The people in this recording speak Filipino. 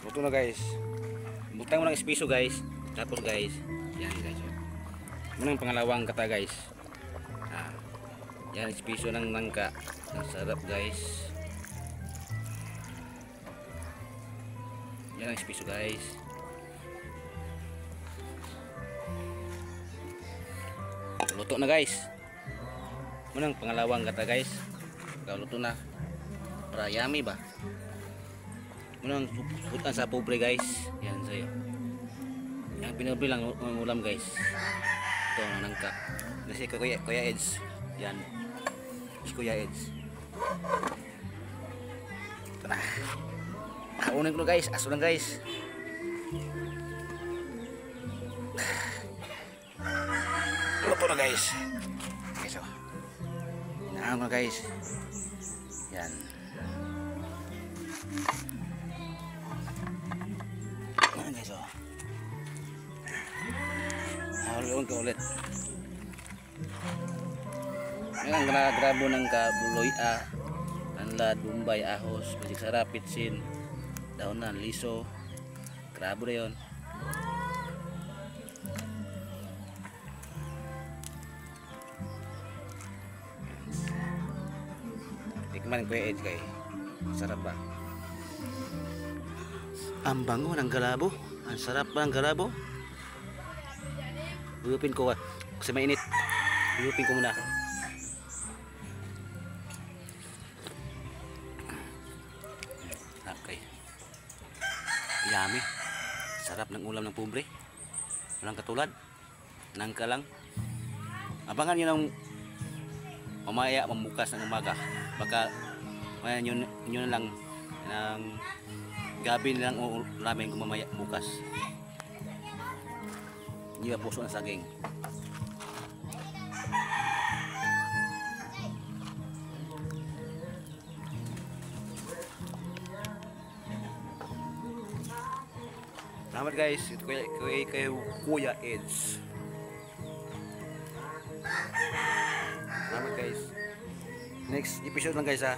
Luto na guys. Butang mo ng espiso guys. Tapos guys, yan guys. Munang pangalawang kata guys. Yan espiso ng nangka. Ang sarap guys. Yan ang espiso guys. Luto na guys. Munang pangalawang kata guys. Luto na. Para yummy ba? Munang subukan sa pobre guys. Yan sa'yo. Yang pinabili lang ng ulam guys. Ito ang nangka. Kasi Kuya Eds. Yan. Si Kuya Eds. Ito na. Kaunin ko na guys. Aso lang guys. Luto na guys. Okay, so. Inahan ko na guys. Yan. Ayan guys, oh. Haloon ko ulit. Ayan ang grabo ng kabuloy, tanlad, bumbay, ahos, basic sarap, pitsin, daunan, liso. Grabo na yun. Tikman ko yung edge kay. Sarap ba? Ang bango ng galabo. Ang sarap ba ng galabo? Uyupin ko kasi mainit. Uyupin ko muna. Okay. Yummy. Sarap ng ulam ng pobre. Walang katulad. Nangka lang. Abangan nyo ng mamaya mamukas ng umaga. Baka yun na lang ng gabi nilang ulamin kung mamaya bukas. Hindi ba puso ng saging? Salamat guys, ito kay Kuya Eds. Salamat guys. Next episode lang guys ha.